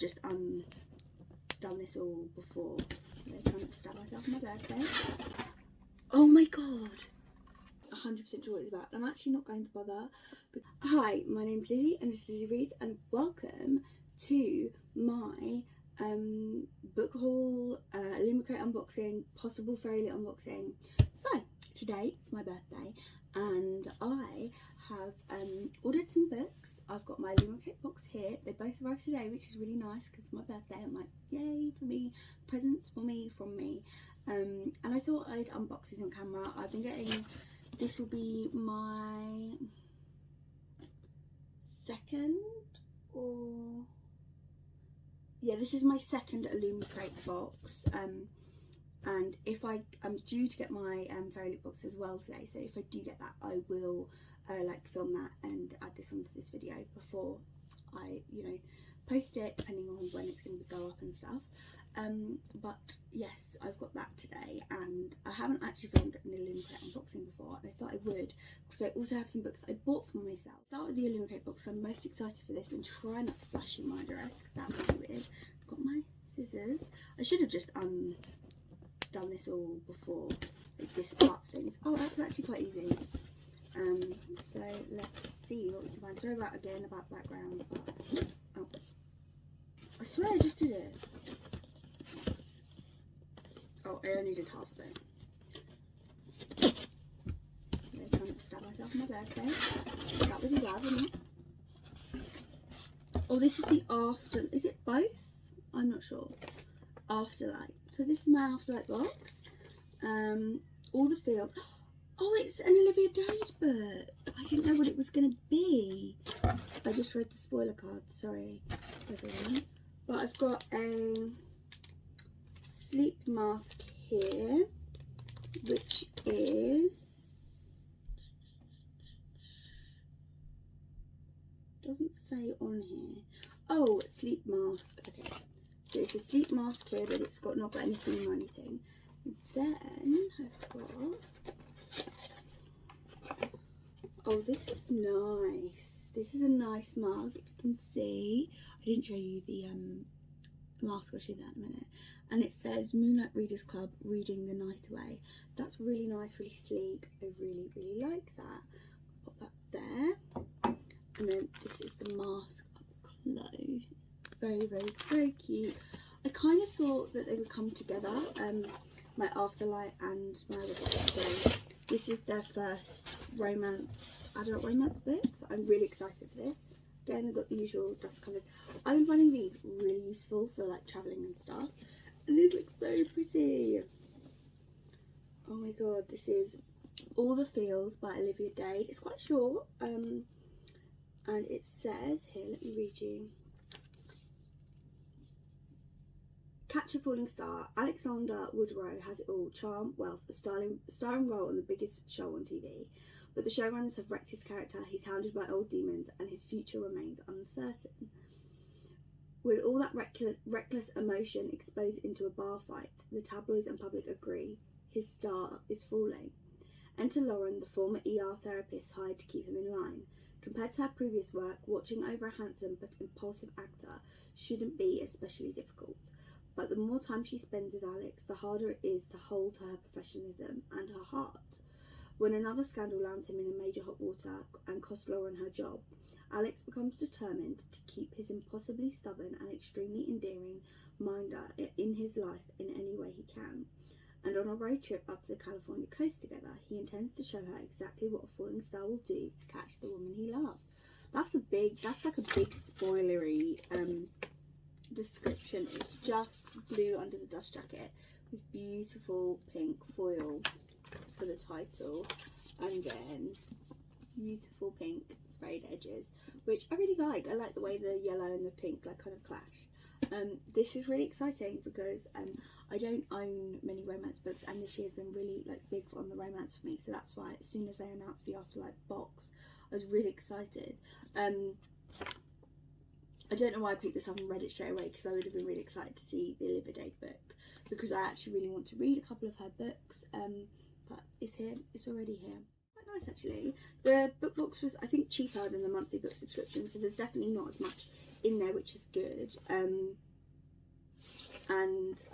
just done this all before. I'm trying not to stab myself on my birthday. Oh my god, 100% sure what it's about. I'm actually not going to bother. Hi, my name's Lizzie and this is Lizzie Reads, and welcome to my book haul, Illumicrate unboxing, possible Fairloot unboxing. So today it's my birthday and I have ordered some books. I've got my Illuminate box here. They both arrived today, which is really nice because it's my birthday. I'm like, yay for me, presents for me from me. And I thought I'd unbox these on camera. I've been getting, this will be my second, or yeah, this is my second Illuminate box. And if I'm due to get my Fairloot box as well today, so if I do get that, I will like film that and add this onto this video before I, you know, post it, depending on when it's going to go up and stuff. But yes, I've got that today, and I haven't actually filmed an Illuminate unboxing before, and I thought I would because I also have some books that I bought for myself. Start with the Illuminate box. I'm most excited for this, and try not to flash in my dress because that would be weird. I've got my scissors. I should have just done this all before, like this part things. Oh, that was actually quite easy. So let's see what we can find. Sorry about background. Oh, I swear I just did it. Oh, I only did half of it. I'm trying not to stab myself on my birthday. Start with the love, isn't it? Oh, this is the after. Is it both? I'm not sure. Afterlight. So this is my Afterlight box. All the fields. Oh, it's an Olivia Dade book. I didn't know what it was going to be. I just read the spoiler card. Sorry, everyone. But I've got a sleep mask here, which is, doesn't say on here. Oh, sleep mask. Okay. So it's a sleep mask here, but it's not got anything or anything. Then I've got, oh, this is nice. This is a nice mug, if you can see. I didn't show you the mask, I'll show you that in a minute. And it says Moonlight Readers Club, reading the night away. That's really nice, really sleek. I really, really like that. Put that there. And then this is the mask up close. Very, very, very cute. I kind of thought that they would come together, my Afterlight and my other book. So this is their first adult romance book. So I'm really excited for this. Again, I've got the usual dust covers. I've been finding these really useful for like travelling and stuff. And these look so pretty. Oh my god, this is All the Feels by Olivia Dade. It's quite short. And it says here, let me read you. Catch a falling star. Alexander Woodrow has it all: charm, wealth, a starring role on the biggest show on TV. But the showrunners have wrecked his character. He's hounded by old demons, and his future remains uncertain. With all that reckless emotion exposed into a bar fight, the tabloids and public agree his star is falling. Enter Lauren, the former ER therapist hired to keep him in line. Compared to her previous work, watching over a handsome but impulsive actor shouldn't be especially difficult. But the more time she spends with Alex, the harder it is to hold her professionalism and her heart. When another scandal lands him in a major hot water and costs Lauren her job, Alex becomes determined to keep his impossibly stubborn and extremely endearing minder in his life in any way he can. And on a road trip up to the California coast together, he intends to show her exactly what a falling star will do to catch the woman he loves. That's like a big spoilery description. It's just blue under the dust jacket with beautiful pink foil for the title, and then beautiful pink sprayed edges, which I really like. I like the way the yellow and the pink like kind of clash. This is really exciting because I don't own many romance books, and this year's been really like big on the romance for me, so that's why as soon as they announced the Afterlight box, I was really excited. I don't know why I picked this up and read it straight away, because I would have been really excited to see the Olivia Dade book, because I actually really want to read a couple of her books, but it's here, it's already here. nice actually. The book box was, I think, cheaper than the monthly book subscription, so there's definitely not as much in there, which is good. And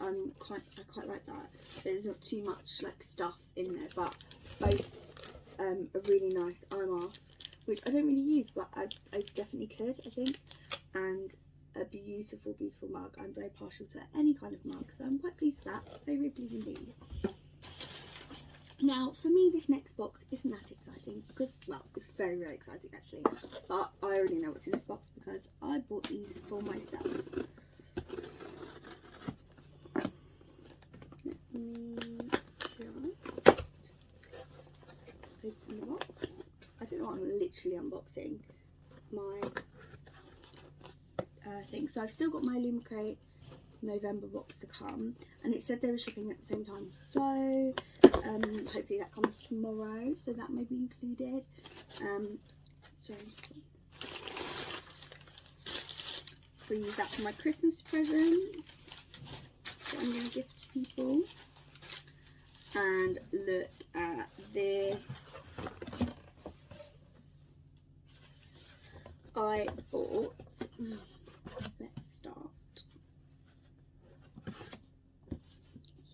I quite like that. There's not too much like stuff in there, but both are really nice eye mask, which I don't really use, but I definitely could, I think. And a beautiful, beautiful mug. I'm very partial to any kind of mug, so I'm quite pleased with that. Very, very pleased indeed. Now, for me, this next box isn't that exciting because, well, it's very, very exciting actually, but I already know what's in this box because I bought these for myself. Let me just open the box. I don't know what I'm literally unboxing. My thing. So I've still got my Illumicrate November box to come, and it said they were shipping at the same time, so hopefully that comes tomorrow, so that may be included. So I'll use that for my Christmas presents that I'm going to gift to people. And look at this. I bought, let's start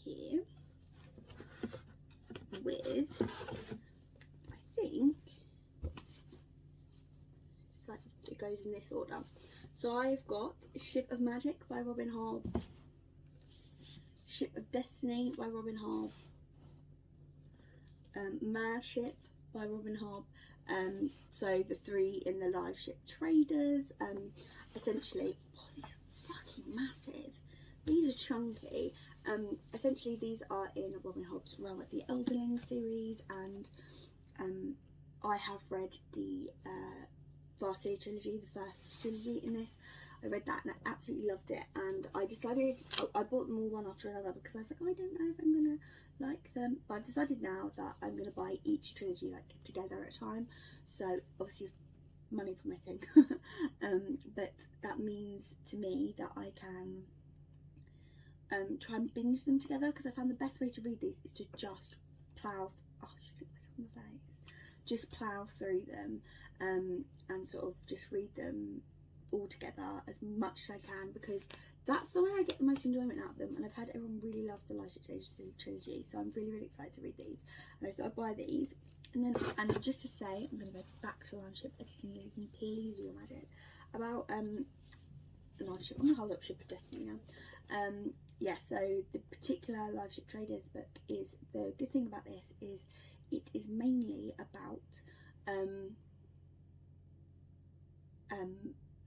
here with, I think, it's like it goes in this order. So I've got Ship of Magic by Robin Hobb, Ship of Destiny by Robin Hobb, Mad Ship by Robin Hobb. So the three in the live ship traders. Essentially, oh, these are fucking massive. These are chunky. Essentially, these are in Robin Hobb's run at the Elderling series, and I have read the Varsity trilogy, the first trilogy in this. I read that and I absolutely loved it, and I decided, I bought them all one after another because I was like, oh, I don't know if I'm gonna like them, but I've decided now that I'm gonna buy each trilogy like together at a time, so obviously money permitting. But that means to me that I can try and binge them together, because I found the best way to read these is to just plough, oh, I just hit myself in the face, just plough through them and sort of just read them all together as much as I can, because that's the way I get the most enjoyment out of them. And I've heard everyone really loves the Live Ship trilogy, so I'm really, really excited to read these, and I thought I'd buy these. And then, and just to say, I'm going to go back to Live Ship. I just need you, please reimagine about Live Ship. I'm going to hold up Ship of Destiny now. Yeah, so the particular Live Ship Traders book is, the good thing about this is it is mainly about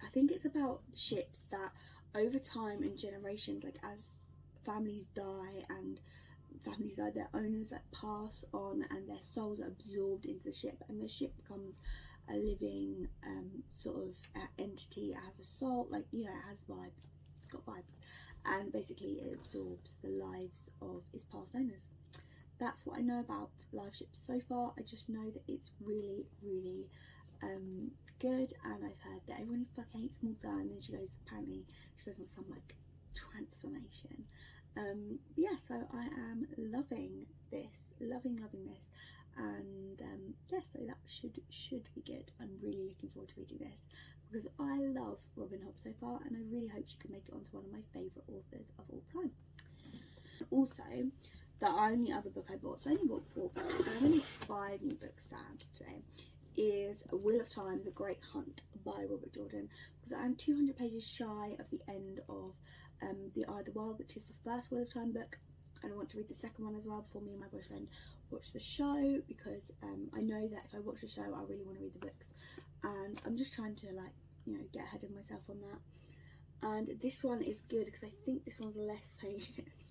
I think it's about ships that over time and generations, like as families die and their owners like pass on, and their souls are absorbed into the ship, and the ship becomes a living sort of entity. It has a soul, like, you know, it has vibes, it's got vibes, and basically it absorbs the lives of its past owners. That's what I know about Live Ships so far. I just know that it's really, really good, and I've heard that everyone fucking hates Malta, and then she goes on some like transformation. Yeah, so I am loving this, loving this, and yeah, so that should be good. I'm really looking forward to reading this because I love Robin Hobb so far, and I really hope she can make it onto one of my favourite authors of all time. Also, the only other book I bought, so I only bought 4 books, so I've only got 5 new books stand today, is Wheel of Time, The Great Hunt by Robert Jordan, because I'm 200 pages shy of the end of The Eye of the World, which is the first Wheel of Time book, and I want to read the second one as well before me and my boyfriend watch the show, because I know that if I watch the show I really want to read the books, and I'm just trying to, like, you know, get ahead of myself on that. And this one is good because I think this one's less pages.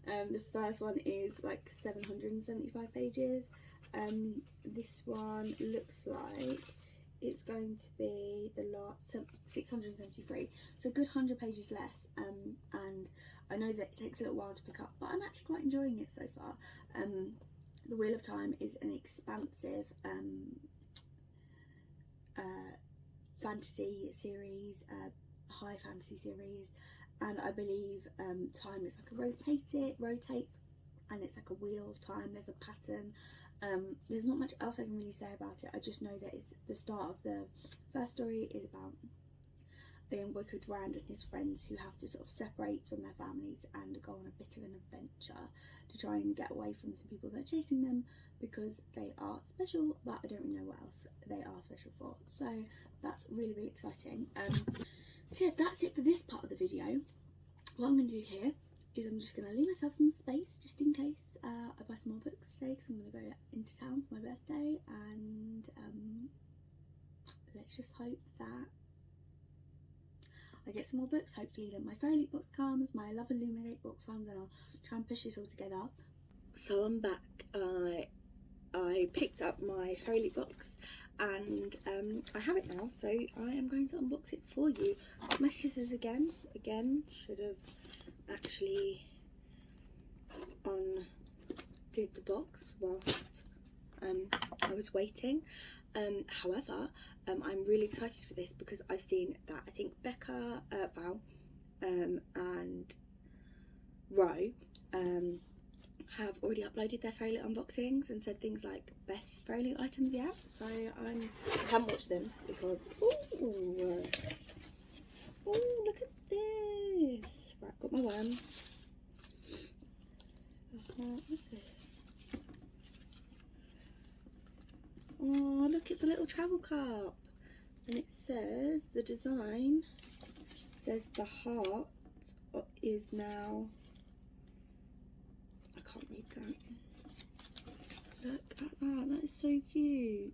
The first one is like 775 pages. This one looks like it's going to be the last 673, so a good 100 pages less, and I know that it takes a little while to pick up, but I'm actually quite enjoying it so far. The Wheel of Time is an expansive fantasy series, high fantasy series, and I believe time is like rotates, and it's like a wheel of time. There's a pattern, There's not much else I can really say about it. I just know that it's the start of the first story is about a young boy called Rand and his friends who have to sort of separate from their families and go on a bit of an adventure to try and get away from some people that are chasing them because they are special, but I don't really know what else they are special for. So that's really, really exciting. So yeah, that's it for this part of the video. What I'm going to do here is I'm just going to leave myself some space just in case I buy some more books today, because I'm going to go into town for my birthday, and let's just hope that I get some more books. Hopefully that my Fairloot box comes, my Love Illuminate box comes, and I'll try and push this all together. So I'm back. I picked up my Fairloot box and I have it now, so I am going to unbox it for you. My scissors again, should have actually undid the box whilst I was waiting. However, I'm really excited for this because I've seen that I think Becca, Val and Ro have already uploaded their Fairloot unboxings and said things like best Fairloot items yet. So I haven't watched them because ooh, look at this. Right, got my worms. What's this? Oh look, it's a little travel cup, and it says the design says the heart is now, I can't read that. Look at that, that is so cute.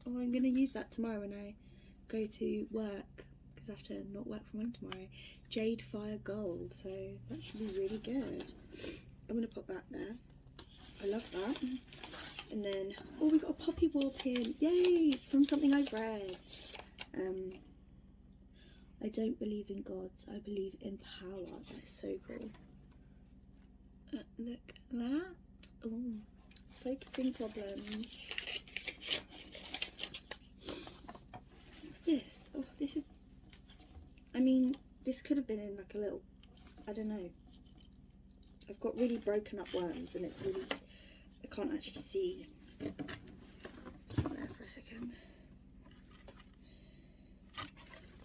Oh, I'm gonna use that tomorrow when I go to work, because I have to not work from home tomorrow. Jade Fire Gold, so that should be really good. I'm gonna put that there. I love that. And then, oh, we got a poppy war pin. Yay! It's from something I've read. I don't believe in gods, I believe in power. That's so cool. Look at that. Oh, focusing problem. What's this? Oh, this is, I mean, this could have been in like a little, I don't know. I've got really broken up worms and it's really, I can't actually see. There for a second.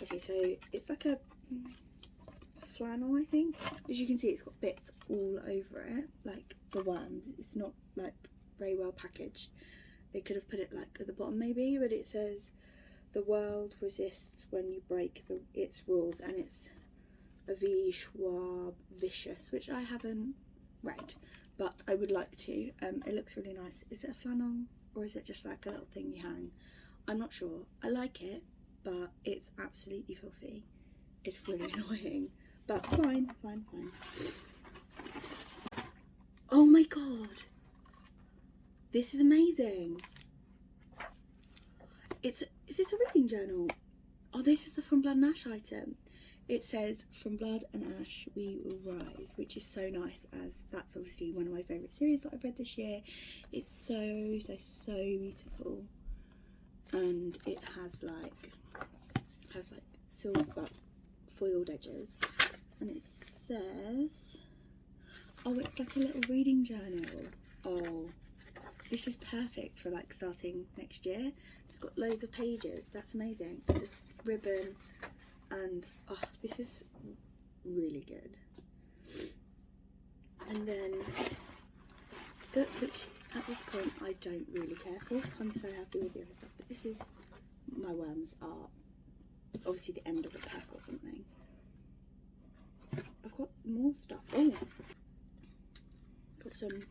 Okay, so it's like a flannel, I think. As you can see, it's got bits all over it, like the worms. It's not like very well packaged. They could have put it like at the bottom maybe, but it says the world resists when you break its rules, and it's a V. Schwab Vicious, which I haven't read, but I would like to. It looks really nice. Is it a flannel or is it just like a little thing you hang? I'm not sure. I like it, but it's absolutely filthy. It's really annoying, but fine. Oh my god, this is amazing. Is this a reading journal? Oh, this is the From Blood and Ash item. It says, from blood and ash we will rise, which is so nice, as that's obviously one of my favourite series that I've read this year. It's so beautiful, and it has like silver foiled edges, and it says, oh, it's like a little reading journal. Oh, this is perfect for like starting next year. It's got loads of pages. That's amazing. There's ribbon. And oh, this is really good. And then which at this point I don't really care for. I'm so happy with the other stuff, but this is, my worms are obviously the end of a pack or something. I've got more stuff. Oh, got some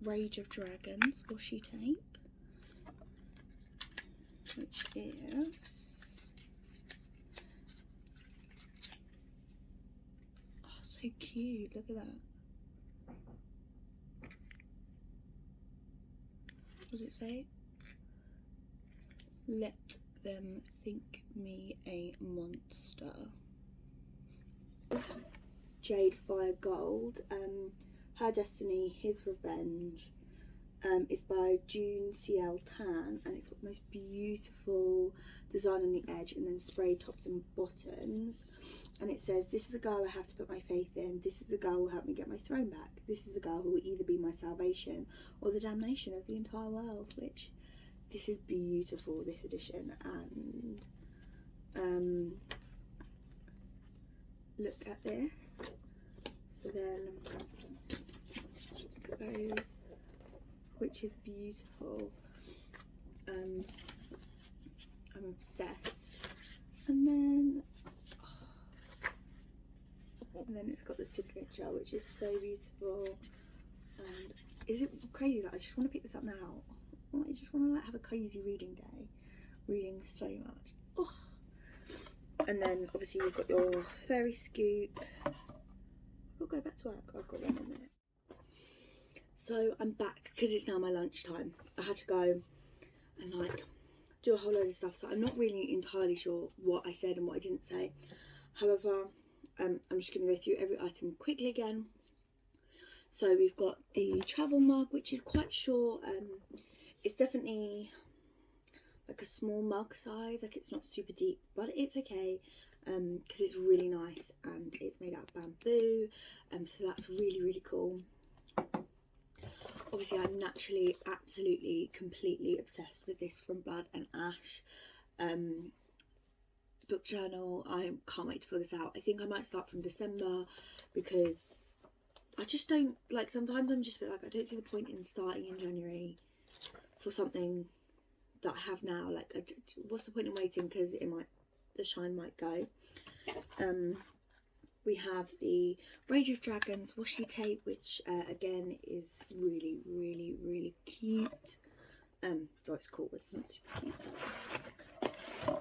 Rage of Dragons washi tape, which is, so cute, look at that. What does it say? Let them think me a monster. Jade Fire Gold, her destiny, his revenge, It's by June CL Tan, and it's got the most beautiful design on the edge and then spray tops and bottoms. And it says, "This is the girl I have to put my faith in. This is the girl who will help me get my throne back. This is the girl who will either be my salvation or the damnation of the entire world." Which, this is beautiful, this edition. And look at this. So then goes, which is beautiful. I'm obsessed. And then it's got the signature, which is so beautiful. And is it crazy that I just want to pick this up now? I just want to like have a cozy reading day, reading so much. Oh. And then obviously you've got your fairy scoop. I'll go back to work. I've got 1 more minute. So I'm back because it's now my lunchtime. I had to go and like do a whole load of stuff, so I'm not really entirely sure what I said and what I didn't say. However, I'm just going to go through every item quickly again. So we've got the travel mug, which is quite short. It's definitely like a small mug size, like it's not super deep, but it's okay because it's really nice and it's made out of bamboo, so that's really cool. Obviously I'm naturally absolutely completely obsessed with this from Blood and Ash book journal. I can't wait to fill this out. I think I might start from December because I just don't like, sometimes I'm just a bit like, I don't see the point in starting in January for something that I have now. Like, what's the point in waiting, because the shine might go. We have the Rage of Dragons washi tape, which again is really cute. Oh, it's cool, it's not super cute,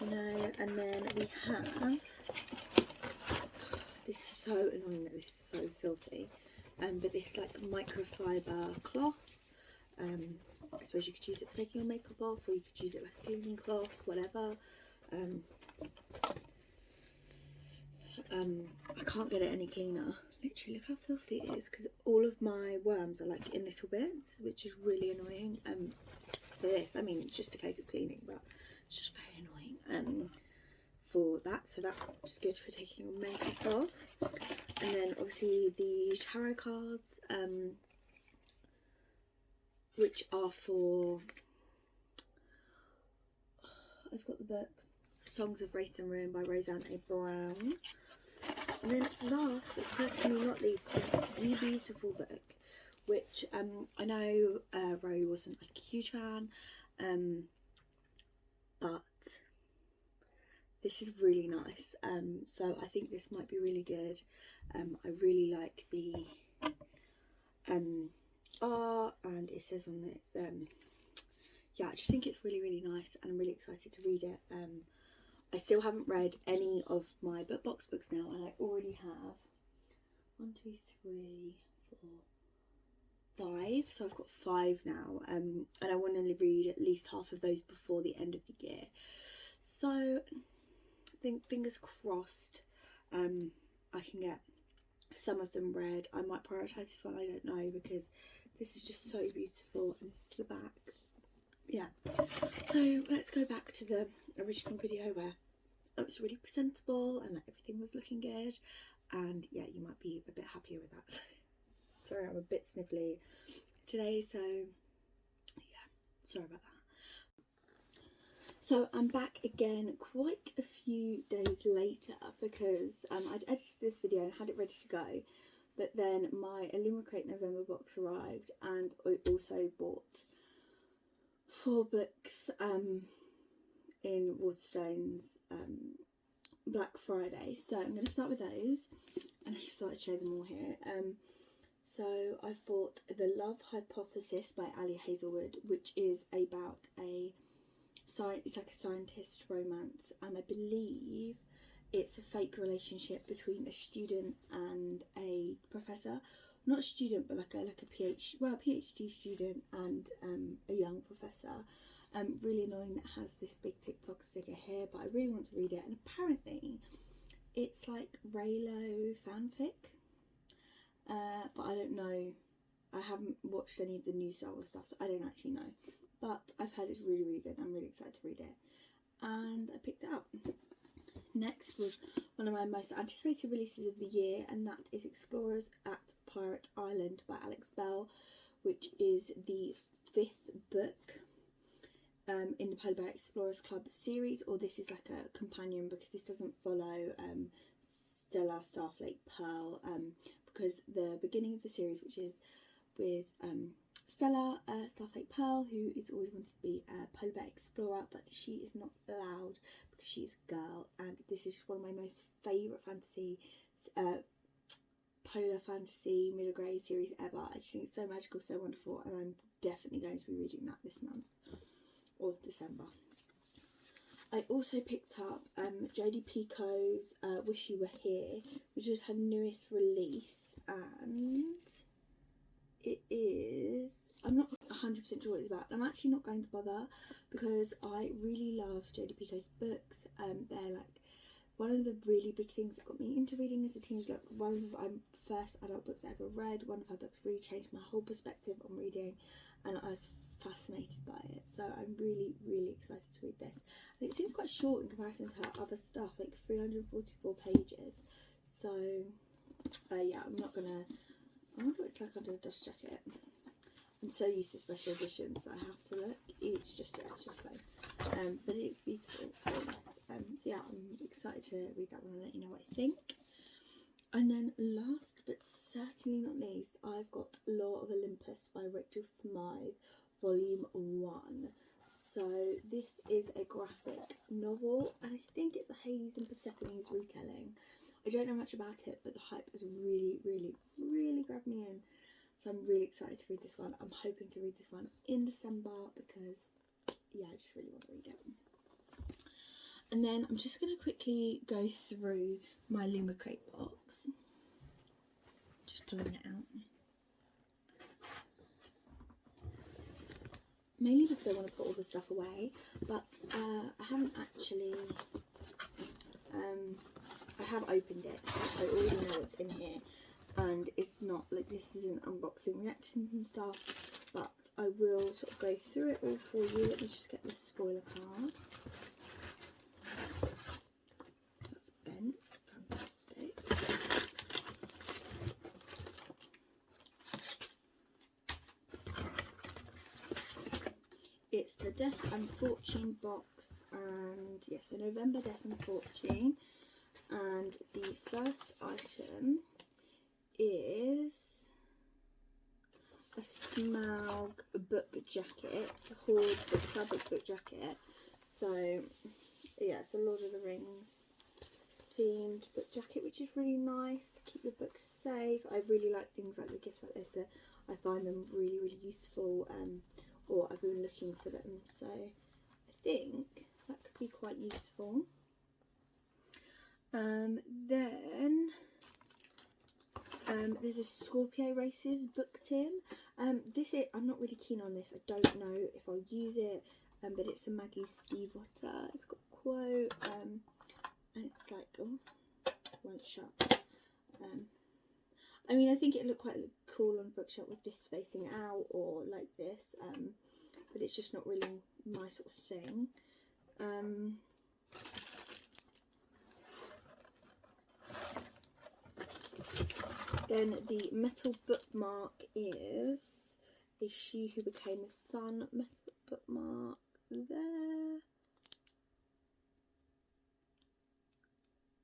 you know. And then we have, this is so annoying that this is so filthy, but this like microfiber cloth. I suppose you could use it for taking your makeup off, or you could use it like a cleaning cloth, whatever. I can't get it any cleaner. Literally, look how filthy it is, because all of my worms are like in little bits, which is really annoying. For this, I mean, it's just a case of cleaning, but it's just very annoying for that. So that's good for taking your makeup off. And then obviously the tarot cards, which are for, I've got the book Songs of Race and Ruin by Roseanne A. Brown. And then last but certainly not least, the beautiful book, which I know Ro wasn't like a huge fan, but this is really nice. So I think this might be really good. I really like the art, and it says on it, yeah, I just think it's really nice, and I'm really excited to read it. I still haven't read any of my book box books now, and I already have 1, 2, 3, 4, 5. So I've got 5 now, and I want to read at least half of those before the end of the year. So I think, fingers crossed, I can get some of them read. I might prioritise this one, I don't know, because this is just so beautiful, and this is the back. Yeah, so let's go back to the original video where it was really presentable and everything was looking good, and yeah, you might be a bit happier with that. Sorry, I'm a bit sniffly today, so yeah, sorry about that. So I'm back again quite a few days later, because I'd edited this video and had it ready to go, but then my Illumicrate November box arrived, and I also bought 4 books in Waterstones Black Friday. So I'm going to start with those, and I just thought I'd show them all here. So I've bought The Love Hypothesis by Ali Hazelwood, which is about it's like a scientist romance, and I believe it's a fake relationship between a student and a professor. Not a student, but like a PhD student and a young professor. Really annoying that has this big TikTok sticker here, but I really want to read it. And apparently it's like Raylo fanfic, but I don't know I haven't watched any of the new Star Wars stuff, so I don't actually know. But I've heard it's really, really good. I'm really excited to read it. And I picked it up. Next was one of my most anticipated releases of the year, and that is Explorers at Pirate Island by Alex Bell, which is the 5th book in the Polar Bear Explorers Club series, or this is like a companion because this doesn't follow Stella, Starfleet, Pearl, because the beginning of the series, which is with Stella, Starfleet Pearl, who is always wanted to be a polar bear explorer, but she is not allowed because she's a girl, and this is one of my most favourite fantasy, polar fantasy middle grade series ever. I just think it's so magical, so wonderful, and I'm definitely going to be reading that this month, or December. I also picked up Jodie Picoult's Wish You Were Here, which is her newest release, and it is, I'm not 100% sure what it's about. I'm actually not going to bother because I really love Jodie Picoult's books. They're like one of the really big things that got me into reading as a teenager. Like one of the first adult books I ever read. One of her books really changed my whole perspective on reading, and I was fascinated by it. So I'm really, really excited to read this. And it seems quite short in comparison to her other stuff, like 344 pages. So yeah, I'm not gonna. I wonder what it's like under the dust jacket. I'm so used to special editions that I have to look. It's just plain. But it's beautiful. It's very nice. So yeah, I'm excited to read that one and let you know what I think. And then last but certainly not least, I've got Law of Olympus by Rachel Smythe, Volume 1. So this is a graphic novel, and I think it's a Hades and Persephone's retelling. I don't know much about it, but the hype has really, really, really grabbed me in. So I'm really excited to read this one. I'm hoping to read this one in December because, yeah, I just really want to read it. And then I'm just going to quickly go through my Illumicrate box. Just pulling it out. Mainly because I want to put all the stuff away, but I haven't actually... I have opened it, so I already know what's in here, and it's not like this isn't unboxing reactions and stuff, but I will sort of go through it all for you. Let me just get the spoiler card. That's bent. Fantastic. It's the Death and Fortune box, and yes, so November Death and Fortune. And the first item is a Smaug book jacket, Hoard the fabric book jacket. So yeah, it's a Lord of the Rings themed book jacket, which is really nice to keep your books safe. I really like things like the gifts like this. I find them really, really useful, or I've been looking for them. So I think that could be quite useful. Then there's a Scorpio Races book tin. I'm not really keen on this. I don't know if I'll use it, but it's a Maggie Stiefvater. It's got a quote, and it's like, oh, won't shut. I mean, I think it looked quite cool on bookshelf with this facing out or like this, but it's just not really my sort of thing. Then the metal bookmark is a She Who Became the Sun metal bookmark there,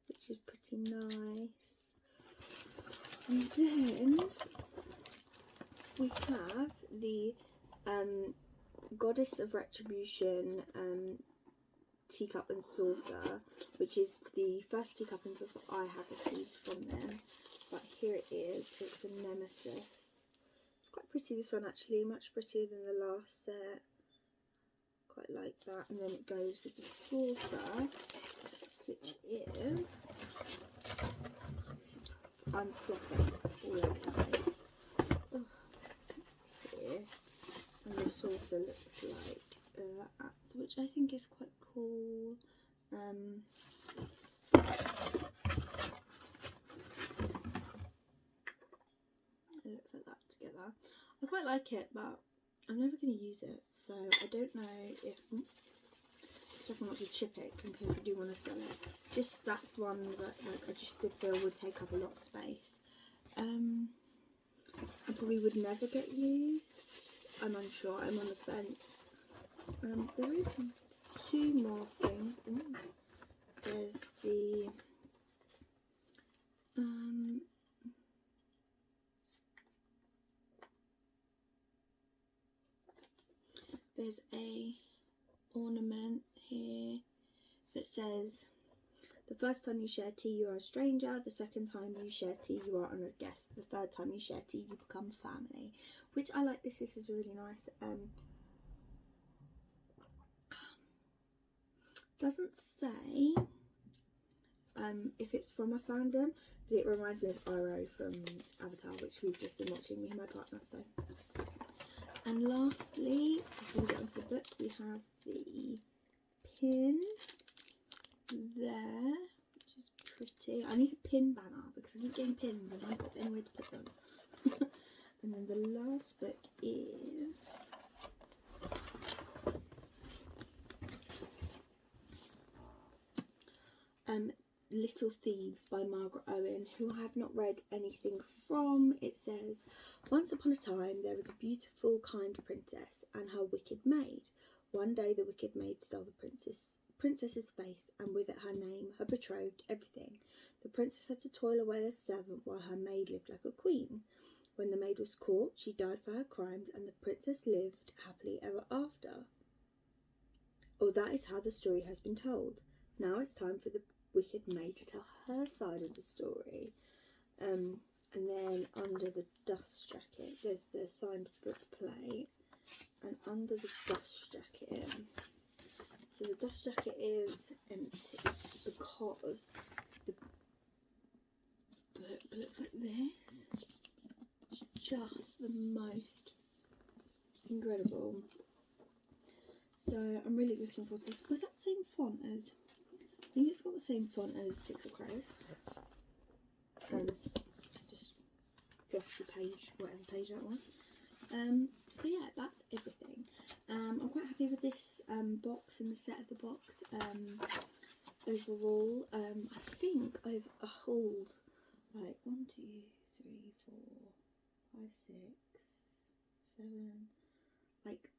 which is pretty nice. And then we have the Goddess of Retribution teacup and saucer, which is the first teacup and saucer I have received from them. But here it is. It's a Nemesis. It's quite pretty, this one actually, much prettier than the last set. Quite like that. And then it goes with the saucer, which is, I'm flopping all over the place. Here. And the saucer looks like that, which I think is quite cool. It looks like that together. I quite like it, but I'm never going to use it, so I don't know if... Careful not to chip it in case I do want to sell it. Just that's one that like I just did feel would take up a lot of space. I probably would never get used. I'm unsure. I'm on the fence. There is 2 more things. Ooh. There's the there's a ornament here that says, the first time you share tea you are a stranger, the second time you share tea you are on a guest, the third time you share tea you become family, which I like. This is really nice. Doesn't say if it's from a fandom, but it reminds me of Iroh from Avatar, which we've just been watching, me and my partner. So, and lastly, before we get onto the book, we have the pin there, which is pretty. I need a pin banner because I keep getting pins and I haven't got anywhere to put them. And then the last book is Little Thieves by Margaret Owen, who I have not read anything from. It says, once upon a time there was a beautiful, kind princess and her wicked maid. One day the wicked maid stole the princess's face, and with it her name, her betrothed, everything. The princess had to toil away as servant while her maid lived like a queen. When the maid was caught, she died for her crimes, and the princess lived happily ever after. Oh, that is how the story has been told. Now it's time for the wicked maid to tell her side of the story. And then under the dust jacket, there's the signed book plate, and under the dust jacket, so the dust jacket is empty because the book looks like this. It's just the most incredible. So I'm really looking forward to this. Was that the same font as... I think it's got the same font as Six of Crows. Just flashy page, whatever page that was. So yeah, that's everything. I'm quite happy with this box and the set of the box. Overall, I think I've hauled like 1, 2, 3, 4, 5, 6, 7, like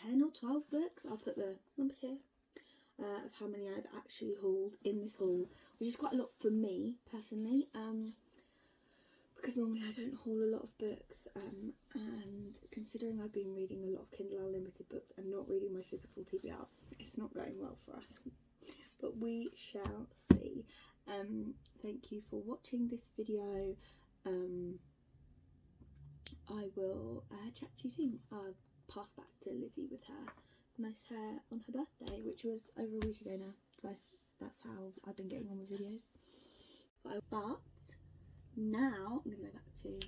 10 or 12 books. I'll put the number here. Of how many I've actually hauled in this haul, which is quite a lot for me personally, because normally I don't haul a lot of books, and considering I've been reading a lot of Kindle Unlimited books and not reading my physical TBR, it's not going well for us, but we shall see. Thank you for watching this video. I will chat to you soon. I'll pass back to Lizzie with her nice hair on her birthday, which was over a week ago now, so that's how I've been getting on with videos. But now I'm gonna go back to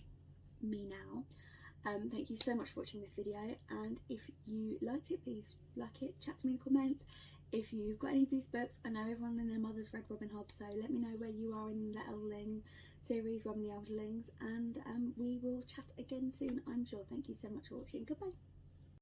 me now. Thank you so much for watching this video, and if you liked it, please like it, chat to me in the comments. If you've got any of these books, I know everyone and their mother's read Robin Hobb, so let me know where you are in the Elderling series, Robin the Elderlings, and we will chat again soon, I'm sure. Thank you so much for watching. Goodbye.